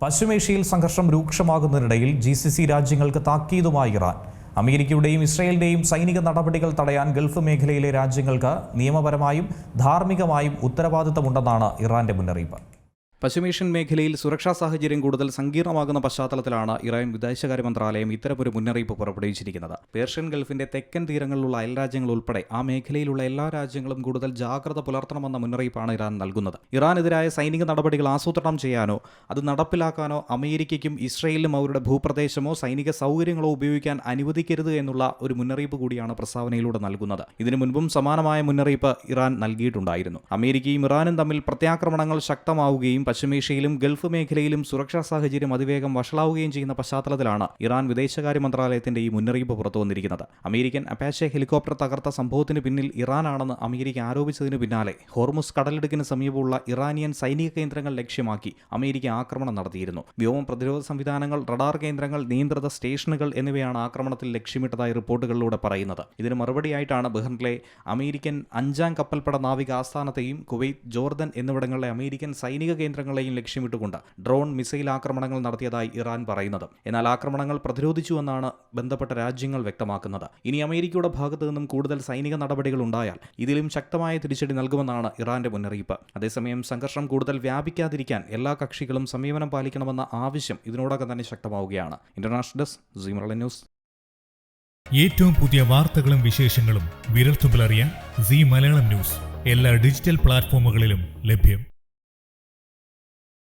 പശ്ചിമേഷ്യയിൽ സംഘർഷം രൂക്ഷമാകുന്നതിനിടയിൽ GCC രാജ്യങ്ങൾക്ക് താക്കീതുമായി ഇറാൻ. അമേരിക്കയുടെയും ഇസ്രായേലിന്റെയും സൈനിക നടപടികൾ തടയാൻ ഗൾഫ് മേഖലയിലെ രാജ്യങ്ങൾക്ക് നിയമപരമായും ധാർമ്മികമായും ഉത്തരവാദിത്തമുണ്ടെന്നാണ് ഇറാന്റെ മുന്നറിയിപ്പ്. പശ്ചിമേഷ്യൻ മേഖലയിൽ സുരക്ഷാ സാഹചര്യം കൂടുതൽ സങ്കീർണമാകുന്ന പശ്ചാത്തലത്തിലാണ് ഇറാൻ വിദേശകാര്യ മന്ത്രാലയം ഇത്തരമൊരു മുന്നറിയിപ്പ് പുറപ്പെടുവിച്ചിരിക്കുന്നത്. പേർഷ്യൻ ഗൾഫിന്റെ തെക്കൻ തീരങ്ങളിലുള്ള അയൽരാജ്യങ്ങൾ ഉൾപ്പെടെ ആ മേഖലയിലുള്ള എല്ലാ രാജ്യങ്ങളും കൂടുതൽ ജാഗ്രത പുലർത്തണമെന്ന മുന്നറിയിപ്പാണ് ഇറാൻ നൽകുന്നത്. ഇറാനെതിരായ സൈനിക നടപടികൾ ആസൂത്രണം ചെയ്യാനോ അത് നടപ്പിലാക്കാനോ അമേരിക്കയ്ക്കും ഇസ്രായേലിനും അവരുടെ ഭൂപ്രദേശമോ സൈനിക സൗകര്യങ്ങളോ ഉപയോഗിക്കാൻ അനുവദിക്കരുത് എന്നുള്ള ഒരു മുന്നറിയിപ്പ് കൂടിയാണ് പ്രസ്താവനയിലൂടെ നൽകുന്നത്. ഇതിനു മുൻപും സമാനമായ മുന്നറിയിപ്പ് ഇറാൻ നൽകിയിട്ടുണ്ടായിരുന്നു. അമേരിക്കയും ഇറാനും തമ്മിൽ പ്രത്യാക്രമണങ്ങൾ ശക്തമാവുകയും പശ്ചിമേഷ്യയിലും ഗൾഫ് മേഖലയിലും സുരക്ഷാ സാഹചര്യം അതിവേഗം വഷളാവുകയും ചെയ്യുന്ന പശ്ചാത്തലത്തിലാണ് ഇറാൻ വിദേശകാര്യ മന്ത്രാലയത്തിന്റെ ഈ മുന്നറിയിപ്പ് പുറത്തുവന്നിരിക്കുന്നത്. അമേരിക്കൻ അപ്പാഷെ ഹെലികോപ്റ്റർ തകർത്ത സംഭവത്തിന് പിന്നിൽ ഇറാനാണെന്ന് അമേരിക്ക ആരോപിച്ചതിനു പിന്നാലെ ഹോർമുസ് കടലിടുക്കിന് സമീപമുള്ള ഇറാനിയൻ സൈനിക കേന്ദ്രങ്ങൾ ലക്ഷ്യമാക്കി അമേരിക്ക ആക്രമണം നടത്തിയിരുന്നു. വ്യോമ പ്രതിരോധ സംവിധാനങ്ങൾ, റഡാർ കേന്ദ്രങ്ങൾ, നിയന്ത്രിത സ്റ്റേഷനുകൾ എന്നിവയാണ് ആക്രമണത്തിൽ ലക്ഷ്യമിട്ടതായി റിപ്പോർട്ടുകളിലൂടെ പറയുന്നത്. ഇതിന് മറുപടിയായിട്ടാണ് ബഹ്റിനിലെ അമേരിക്കൻ 5ാം കപ്പൽപ്പട നാവിക ആസ്ഥാനത്തെയും കുവൈറ്റ്, ജോർദൻ എന്നിവിടങ്ങളിലെ അമേരിക്കൻ സൈനിക കേന്ദ്രങ്ങളെയും ലക്ഷ്യമിട്ടുകൊണ്ട് ഡ്രോൺ, മിസൈൽ ആക്രമണങ്ങൾ നടത്തിയതായി ഇറാൻ പറയുന്നത്. എന്നാൽ ആക്രമണങ്ങൾ പ്രതിരോധിച്ചുവെന്നാണ് ബന്ധപ്പെട്ട രാജ്യങ്ങൾ വ്യക്തമാക്കുന്നത്. ഇനി അമേരിക്കയുടെ ഭാഗത്തു നിന്നും കൂടുതൽ സൈനിക നടപടികൾ ഉണ്ടായാൽ ഇതിലും ശക്തമായ തിരിച്ചടി നൽകുമെന്നാണ് ഇറാന്റെ മുന്നറിയിപ്പ്. അതേസമയം സംഘർഷം കൂടുതൽ വ്യാപിക്കാതിരിക്കാൻ എല്ലാ കക്ഷികളും സംയമനം പാലിക്കണമെന്ന ആവശ്യം ഇതിനോടകം തന്നെ ശക്തമാവുകയാണ്. International desk, Zee Malayalam news. ഏറ്റവും പുതിയ വാർത്തകളും വിശേഷങ്ങളും വിരൽത്തുമ്പിലറിയാൻ സീ മലയാളം ന്യൂസ് എല്ലാ ഡിജിറ്റൽ പ്ലാറ്റ്ഫോമുകളിലും ലഭ്യം.